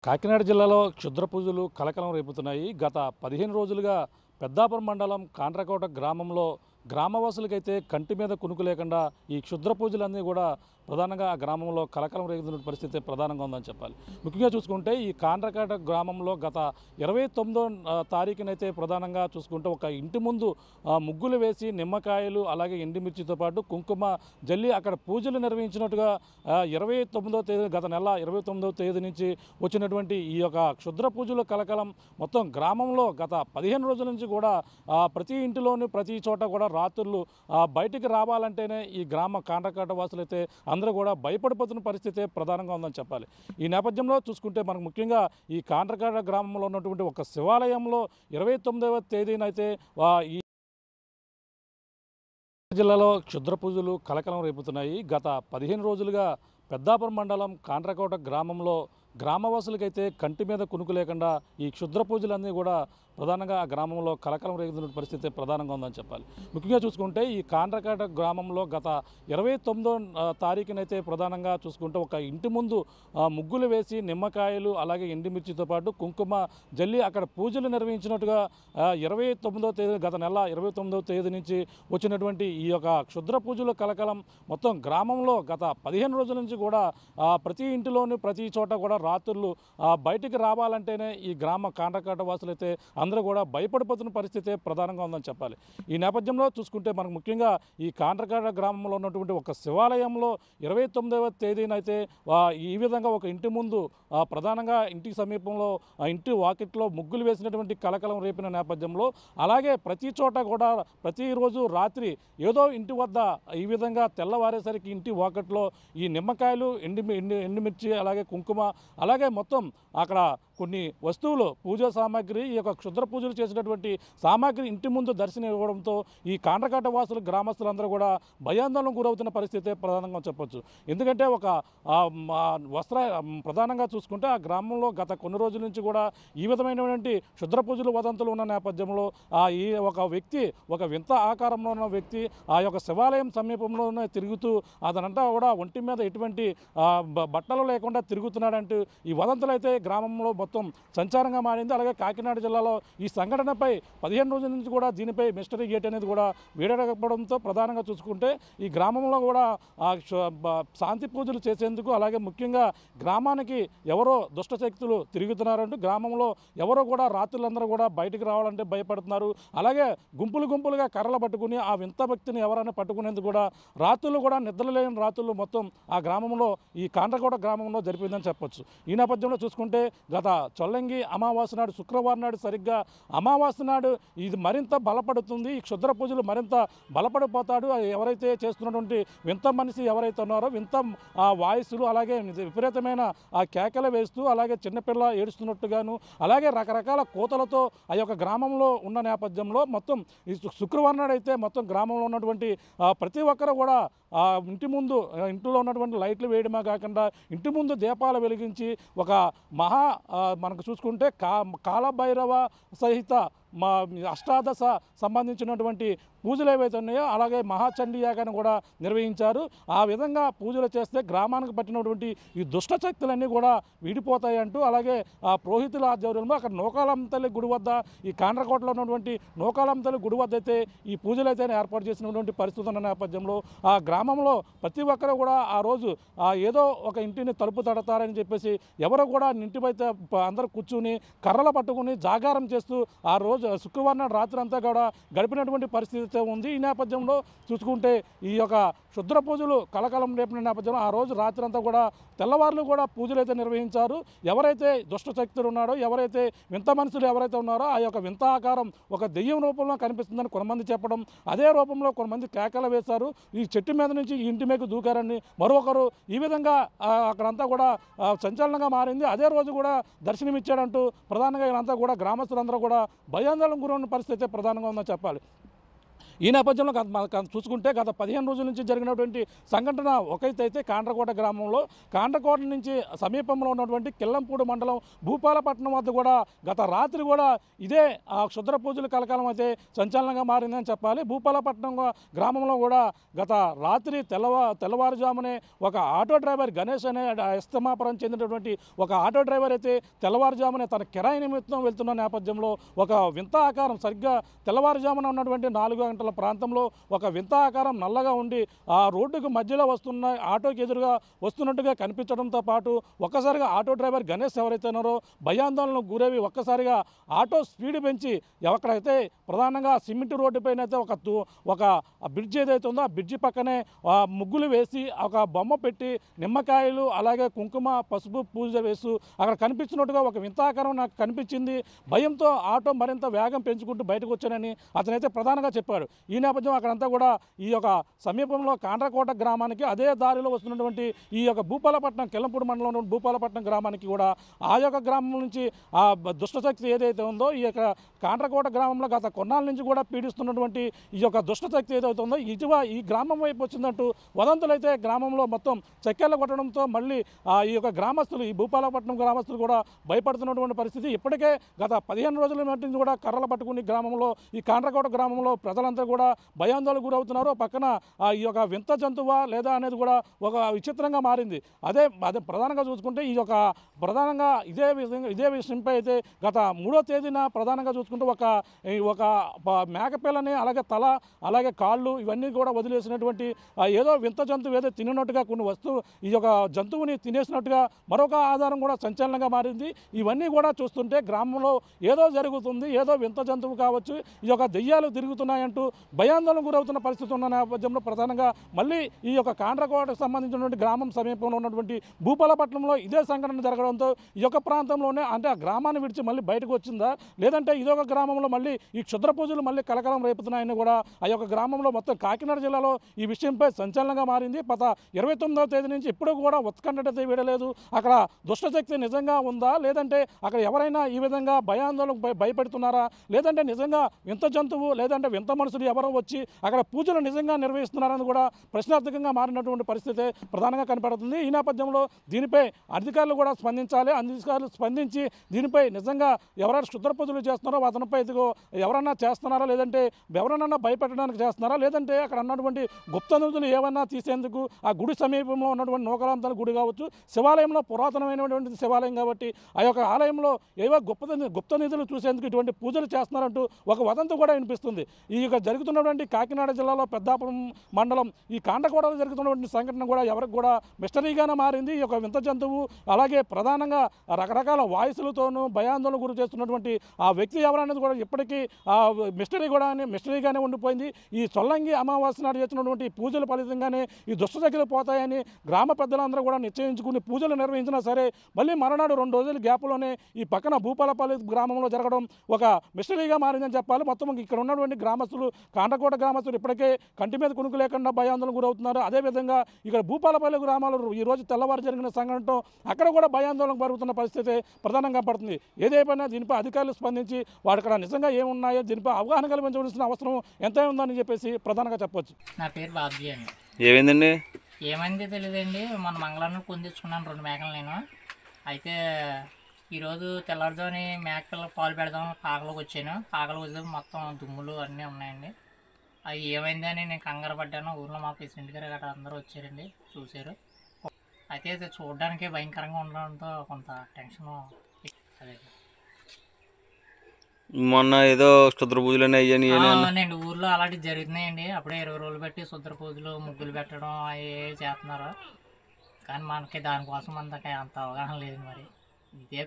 కాకినాడ జిల్లాలో క్షుద్ర పూజలు కలకలం రేపుతున్నాయి. గత 15 రోజులుగా పెద్దాపురం మండలం కాండ్రకోట గ్రామంలో గ్రామవాసులకైతే కంటి మీద కునుకు లేకుండా ఈ క్షుద్ర పూజలన్నీ కూడా ప్రధానంగా ఆ గ్రామంలో కలకలం రేగుతున్న పరిస్థితి ప్రధానంగా ఉందని చెప్పాలి. ముఖ్యంగా చూసుకుంటే ఈ కాండ్రకోట గ్రామంలో గత 29వ తారీఖునైతే ప్రధానంగా చూసుకుంటే ఒక ఇంటి ముందు ముగ్గులు వేసి నిమ్మకాయలు అలాగే ఎండుమిర్చితో పాటు కుంకుమ జల్లి అక్కడ పూజలు నిర్వహించినట్టుగా 29వ తేదీ గత నెల 29వ తేదీ నుంచి వచ్చినటువంటి ఈ యొక్క క్షుద్ర పూజల కలకలం మొత్తం గ్రామంలో గత 15 రోజుల నుంచి కూడా ప్రతి ఇంటిలోని ప్రతి చోట కూడా రాత్రులు బయటికి రావాలంటేనే ఈ గ్రామ కాండ్రకోట వాసులైతే అందరూ కూడా భయపడిపోతున్న పరిస్థితి ప్రధానంగా ఉందని చెప్పాలి. ఈ నేపథ్యంలో చూసుకుంటే మనకు ముఖ్యంగా ఈ కాండ్రకోట గ్రామంలో ఉన్నటువంటి ఒక శివాలయంలో 29వ తేదీనైతే ఈ జిల్లాలో క్షుద్ర పూజలు కలకలం రేపుతున్నాయి. గత 15 రోజులుగా పెద్దాపురం మండలం కాండ్రకోట గ్రామంలో గ్రామవాసులకైతే కంటి మీద కునుకు లేకుండా ఈ క్షుద్ర పూజలన్నీ కూడా ప్రధానంగా ఆ గ్రామంలో కలకలం రేగుతున్న పరిస్థితి ప్రధానంగా ఉందని చెప్పాలి. ముఖ్యంగా చూసుకుంటే ఈ కాండ్రకోట గ్రామంలో గత 29వ తారీఖునైతే ప్రధానంగా చూసుకుంటే ఒక ఇంటి ముందు ముగ్గులు వేసి నిమ్మకాయలు అలాగే ఎండుమిర్చితో పాటు కుంకుమ జల్లి అక్కడ పూజలు నిర్వహించినట్టుగా 29వ తేదీ గత నెల 29వ తేదీ నుంచి వచ్చినటువంటి ఈ యొక్క క్షుద్ర పూజల కలకలం మొత్తం గ్రామంలో గత 15 రోజుల నుంచి కూడా ప్రతి ఇంటిలోని ప్రతి చోట కూడా రాత్రులు బయటికి రావాలంటేనే ఈ గ్రామ కాండ్రకోట వాసులైతే అందరూ కూడా భయపడిపోతున్న పరిస్థితి ప్రధానంగా ఉందని చెప్పాలి. ఈ నేపథ్యంలో చూసుకుంటే మనకు ముఖ్యంగా ఈ కాండ్రకోట గ్రామంలో ఉన్నటువంటి ఒక శివాలయంలో 29వ తేదీనైతే ఈ విధంగా ఒక ఇంటి ముందు ప్రధానంగా ఇంటికి సమీపంలో ఇంటి వాకిట్లో ముగ్గులు వేసినటువంటి కలకలం రేపిన నేపథ్యంలో అలాగే ప్రతి చోట కూడా ప్రతిరోజు రాత్రి ఏదో ఇంటి వద్ద ఈ విధంగా తెల్లవారేసరికి ఇంటి వాకిట్లో ఈ నిమ్మకాయలు ఎండుమిర్చి అలాగే కుంకుమ అలాగే మొత్తం అక్కడ కొన్ని వస్తువులు పూజా సామాగ్రి ఈ యొక్క క్షుద్ర పూజలు చేసినటువంటి సామాగ్రి ఇంటి ముందు దర్శనం ఇవ్వడంతో ఈ కాండ్రకోట వాసులు గ్రామస్తులందరూ కూడా భయాందోళన గురవుతున్న పరిస్థితి ప్రధానంగా చెప్పొచ్చు. ఎందుకంటే ఒక ప్రధానంగా చూసుకుంటే ఆ గ్రామంలో గత కొన్ని రోజుల నుంచి కూడా ఈ విధమైనటువంటి క్షుద్ర పూజలు వదంతులు ఉన్న నేపథ్యంలో ఈ ఒక వ్యక్తి ఒక వింత ఆకారంలో ఉన్న వ్యక్తి ఆ యొక్క శివాలయం సమీపంలోనే తిరుగుతూ అతనంతా కూడా ఒంటి మీద ఎటువంటి బట్టలు లేకుండా తిరుగుతున్నాడంటూ ఈ వదంతులు అయితే గ్రామంలో మొత్తం సంచారంగా మారింది. అలాగే కాకినాడ జిల్లాలో ఈ సంఘటనపై 15 రోజుల నుంచి కూడా దీనిపై మిస్టరీ గేట్ అనేది కూడా వీడకపోవడంతో ప్రధానంగా చూసుకుంటే ఈ గ్రామంలో కూడా శాంతి పూజలు చేసేందుకు అలాగే ముఖ్యంగా గ్రామానికి ఎవరో దుష్ట శక్తులు తిరుగుతున్నారంటూ గ్రామంలో ఎవరో కూడా రాత్రులందరూ కూడా బయటికి రావాలంటే భయపడుతున్నారు. అలాగే గుంపులుగా కర్రలు పట్టుకుని ఆ వింత భక్తిని ఎవరైనా పట్టుకునేందుకు కూడా రాత్రులు కూడా నిద్రలేని రాత్రులు మొత్తం ఆ గ్రామంలో ఈ కాండ్రకోట గ్రామంలో జరిపిందని చెప్పొచ్చు. ఈ నేపథ్యంలో చూసుకుంటే గత చొల్లంగి అమావాస్య నాడు శుక్రవారం నాడు సరిగ్గా అమావాస్య నాడు ఇది మరింత బలపడుతుంది. ఈ క్షుద్ర పూజలు మరింత బలపడిపోతాడు. ఎవరైతే చేస్తున్నటువంటి వింత మనిషి ఎవరైతే ఉన్నారో వింత వాయిస్లు అలాగే విపరీతమైన కేకలు వేస్తూ అలాగే చిన్నపిల్ల ఏడుస్తున్నట్టుగాను అలాగే రకరకాల కోతలతో ఆ యొక్క గ్రామంలో ఉన్న నేపథ్యంలో మొత్తం ఈ శుక్రవారం నాడు అయితే మొత్తం గ్రామంలో ఉన్నటువంటి ప్రతి ఒక్కరు కూడా ఇంటిలో ఉన్నటువంటి లైట్లు వేయడమే కాకుండా ఇంటి ముందు దీపాలు వెలిగించి ఒక మనకు చూసుకుంటే కాలభైరవ సహిత అష్టాదశ సంబంధించినటువంటి పూజలు ఏవైతే ఉన్నాయో అలాగే మహాచండీ యాగాన్ని కూడా నిర్వహించారు. ఆ విధంగా పూజలు చేస్తే గ్రామానికి పట్టినటువంటి ఈ దుష్ట శక్తులన్నీ కూడా వీడిపోతాయి అంటూ అలాగే ఆ పురోహితుల ఆధ్వర్యంలో అక్కడ నూకాలమ్మ తల్లి గుడి వద్ద ఈ కాండ్రకోటలో ఉన్నటువంటి నూకాలమ్మ తల్లి గుడి వద్ద అయితే ఈ పూజలు అయితే ఏర్పాటు చేసినటువంటి పరిస్థితి ఉన్న నేపథ్యంలో ఆ గ్రామంలో ప్రతి ఒక్కరు కూడా ఆ రోజు ఏదో ఒక ఇంటిని తలుపు తడతారని చెప్పేసి ఎవరు కూడా ఇంటిపైతే అందరూ కూర్చుని కర్రలు పట్టుకుని జాగారం చేస్తూ ఆ రోజు శుక్రవారం నాడు రాత్రి అంతా కూడా గడిపినటువంటి పరిస్థితి ఉంది. ఈ నేపథ్యంలో చూసుకుంటే ఈ యొక్క క్షుద్ర పూజలు కలకలం రేపిన నేపథ్యంలో ఆ రోజు రాత్రి అంతా కూడా తెల్లవారులు కూడా పూజలు అయితే నిర్వహించారు. ఎవరైతే దుష్ట శక్తులు ఉన్నారో ఎవరైతే వింత మనుషులు ఎవరైతే ఉన్నారో ఆ యొక్క వింత ఆకారం ఒక దెయ్యం రూపంలో కనిపిస్తుందని కొంతమంది చెప్పడం అదే రూపంలో కొంతమంది కేకలు వేశారు. ఈ చెట్టు మీద నుంచి ఈ ఇంటి మీద దూకారని మరొకరు ఈ విధంగా అక్కడంతా కూడా సంచలనంగా మారింది. అదే రోజు కూడా దర్శనమిచ్చాడంటూ ప్రధానంగా వీళ్ళంతా కూడా గ్రామస్తులందరూ కూడా భయాందోళన గురైన పరిస్థితి ప్రధానంగా ఉందని చెప్పాలి. ఈ నేపథ్యంలో చూసుకుంటే గత 15 రోజుల నుంచి జరిగినటువంటి సంఘటన ఒకైతే కాండ్రకోట గ్రామంలో, కాండ్రకోట నుంచి సమీపంలో ఉన్నటువంటి కిల్లంపూడి మండలం భూపాలపట్నం వద్ద కూడా గత రాత్రి కూడా ఇదే క్షుద్ర పూజలు కలకాలం అయితే సంచలనంగా మారిందని చెప్పాలి. భూపాలపట్నం గ్రామంలో కూడా గత రాత్రి తెల్లవారుజామునే ఒక ఆటో డ్రైవర్ గణేష్ అనే అస్తమాపురం చెందినటువంటి ఒక ఆటో డ్రైవర్ అయితే తెల్లవారుజామునే తన కిరాయి నిమిత్తం వెళ్తున్న నేపథ్యంలో ఒక వింత ఆకారం సరిగ్గా తెల్లవారుజామున ఉన్నటువంటి 4 గంటల ప్రాంతంలో ఒక వింత ఆకారం నల్లగా ఉండి ఆ రోడ్డుకు మధ్యలో వస్తున్న ఆటోకి ఎదురుగా వస్తున్నట్టుగా కనిపించడంతో పాటు ఒక్కసారిగా ఆటో డ్రైవర్ గణేష్ ఎవరైతే ఉన్నారో భయాందోళనకు గురవి ఒక్కసారిగా ఆటో స్పీడ్ పెంచి ఎక్కడైతే ప్రధానంగా సిమెంట్ రోడ్డు పైన అయితే ఒక బ్రిడ్జ్ ఏదైతే ఉందో ఆ బ్రిడ్జి పక్కనే ముగ్గులు వేసి ఒక బొమ్మ పెట్టి నిమ్మకాయలు అలాగే కుంకుమ పసుపు పూజ వేస్తూ అక్కడ కనిపించినట్టుగా ఒక వింతాకారం నాకు కనిపించింది. భయంతో ఆటో మరింత వేగం పెంచుకుంటూ బయటకు వచ్చానని అతనైతే ప్రధానంగా చెప్పాడు. ఈ నేపథ్యం అక్కడంతా కూడా ఈ యొక్క సమీపంలో కాండ్రకోట గ్రామానికి అదే దారిలో వస్తున్నటువంటి ఈ యొక్క భూపాలపట్నం కిల్లంపూడి మండలంలో భూపాలపట్నం గ్రామానికి కూడా ఆ యొక్క గ్రామం నుంచి ఆ దుష్టశక్తి ఏదైతే ఉందో ఈ యొక్క కాండ్రకోట గ్రామంలో గత కొన్నాళ్ళ నుంచి కూడా పీడిస్తున్నటువంటి ఈ యొక్క దుష్టశక్తి ఏదైతే ఉందో ఈ గ్రామం వైపు వచ్చిందంటూ వదంతులైతే గ్రామంలో మొత్తం చెక్కెళ్ళ కొట్టడంతో మళ్ళీ ఈ యొక్క గ్రామస్తులు ఈ భూపాలపట్నం గ్రామస్తులు కూడా భయపడుతున్నటువంటి పరిస్థితి. ఇప్పటికే గత 15 రోజుల మట్టిని కూడా కర్రలు పట్టుకుని గ్రామంలో ఈ కాండ్రకోట గ్రామంలో ప్రజలంతా కూడా భయాందోళనకు గురవుతున్నారు. పక్కన ఈ యొక్క వింత జంతువా లేదా అనేది కూడా ఒక విచిత్రంగా మారింది. అదే ప్రధానంగా చూసుకుంటే ఈ యొక్క ప్రధానంగా ఇదే విషయంపై అయితే గత 3వ తేదీన ప్రధానంగా చూసుకుంటే ఒక మేకపిల్లని అలాగే తల అలాగే కాళ్ళు ఇవన్నీ కూడా వదిలేసినటువంటి ఏదో వింత జంతువు ఏదో తిన్నట్టుగా కొన్ని ఈ యొక్క జంతువుని తినేసినట్టుగా మరొక ఆధారం కూడా సంచలనంగా మారింది. ఇవన్నీ కూడా చూస్తుంటే గ్రామంలో ఏదో జరుగుతుంది, ఏదో వింత జంతువు కావచ్చు, ఈ యొక్క దెయ్యాలు తిరుగుతున్నాయంటూ భయాందోళన గురవుతున్న పరిస్థితి ఉన్న నేపథ్యంలో ప్రధానంగా మళ్ళీ ఈ యొక్క కాండ్రకోటకు సంబంధించినటువంటి గ్రామం సమీపంలో ఉన్నటువంటి భూపాలపట్నంలో ఇదే సంఘటన జరగడంతో ఈ యొక్క ప్రాంతంలోనే అంటే ఆ గ్రామాన్ని విడిచి మళ్ళీ బయటకు వచ్చిందా లేదంటే ఇదొక గ్రామంలో మళ్ళీ ఈ క్షుద్ర పూజలు మళ్ళీ కలకలం రేపుతున్నాయని కూడా ఆ యొక్క గ్రామంలో మొత్తం కాకినాడ జిల్లాలో ఈ విషయంపై సంచలనంగా మారింది. 29వ తేదీ నుంచి ఇప్పుడు కూడా ఉత్కంఠత వీడలేదు. అక్కడ దుష్టశక్తి నిజంగా ఉందా లేదంటే అక్కడ ఎవరైనా ఈ విధంగా భయాందోళనకు భయపెడుతున్నారా లేదంటే నిజంగా వింత జంతువు లేదంటే వింత మనుషులు ఎవరో వచ్చి అక్కడ పూజలు నిజంగా నిర్వహిస్తున్నారని కూడా ప్రశ్నార్థకంగా మారినటువంటి పరిస్థితి ప్రధానంగా కనపడుతుంది. ఈ నేపథ్యంలో దీనిపై అధికారులు కూడా స్పందించాలి. అధికారులు స్పందించి దీనిపై నిజంగా ఎవరైనా క్షుద్ర పూజలు చేస్తున్నారో అతనిపై ఎవరన్నా చేస్తున్నారా లేదంటే ఎవరన్నా భయపెట్టడానికి చేస్తున్నారా లేదంటే అక్కడ ఉన్నటువంటి గుప్త నిధులు ఏమన్నా తీసేందుకు ఆ గుడి సమీపంలో ఉన్నటువంటి నూకరాంతల గుడి కావచ్చు, శివాలయంలో పురాతనమైనటువంటి శివాలయం కాబట్టి ఆ యొక్క ఆలయంలో ఏవో గుప్త నిధులు చూసేందుకు ఇటువంటి పూజలు చేస్తున్నారంటూ ఒక వదంతి కూడా వినిపిస్తుంది. ఈ యొక్క జరుగుతున్నటువంటి కాకినాడ జిల్లాలో పెద్దాపురం మండలం ఈ కాండ్రకోటలో జరుగుతున్నటువంటి సంఘటన కూడా ఎవరికి కూడా మిస్టరీగానే మారింది. ఈ యొక్క వింత జంతువు అలాగే ప్రధానంగా రకరకాల వాయిస్లతోనూ భయాందోళన గురి చేస్తున్నటువంటి ఆ వ్యక్తి ఎవరనేది కూడా ఇప్పటికీ మిస్టరీగానే ఉండిపోయింది. ఈ సొల్లంగి అమావాస్య నాడు చేస్తున్నటువంటి పూజల ఫలితంగానే ఈ దుష్టశక్తులు పోతాయని గ్రామ పెద్దలందరూ కూడా నిశ్చయించుకుని పూజలు నిర్వహించినా సరే మళ్ళీ మరునాడు 2 రోజుల గ్యాప్లోనే ఈ పక్కన భూపాలపల్లి గ్రామంలో జరగడం ఒక మిస్టరీగా మారిందని చెప్పాలి. మొత్తం ఇక్కడ ఉన్నటువంటి గ్రామస్తులు కాండ్రకోట గ్రామస్తులు ఇప్పటికే కంటి మీద కునుకు లేకుండా భయాందోళన గురవుతున్నారు. అదేవిధంగా ఇక్కడ భూపాలపల్లి గ్రామాలు ఈరోజు తెల్లవారు జరిగిన సంఘటనతో అక్కడ కూడా భయాందోళన జరుగుతున్న పరిస్థితి ప్రధానంగా పడుతుంది. ఏదేమైనా దీనిపై అధికారులు స్పందించి వాడు ఇక్కడ నిజంగా ఏమున్నాయో దీనిపై అవగాహన కల్పించవలసిన అవసరం ఎంత ఉందని చెప్పేసి ప్రధానంగా చెప్పొచ్చు. నా పేరు బాబ్జీ అండి. ఏమైందండి? ఏమైంది తెలియదండి. మన మంగళవారం పొందించుకున్నాను 2 మేకలు నేను. అయితే ఈరోజు తెల్లారుజామున మేకలు పాలు పెడదాం కాకలోకి వచ్చాను. కాకలోకి వచ్చే మొత్తం దుమ్ములు అన్నీ ఉన్నాయండి. అవి ఏమైంది అని నేను కంగారు పడ్డాను. ఊళ్ళో మా ప్రెసిడెంట్ గారు గట్రా అందరూ వచ్చారండి, చూశారు. అయితే చూడడానికి భయంకరంగా ఉండడంతో కొంత టెన్షన్. అదే మొన్న ఏదో క్షుద్ర పూజలు అవునండి, ఊర్లో అలాంటివి జరుగుతున్నాయండి. అప్పుడే 20 రోజులు బట్టి శుద్ర పూజలు ముగ్గులు పెట్టడం అవి చేస్తున్నారు. కానీ మనకి దానికోసం అంత అవగాహన లేదు. మరి ఇదే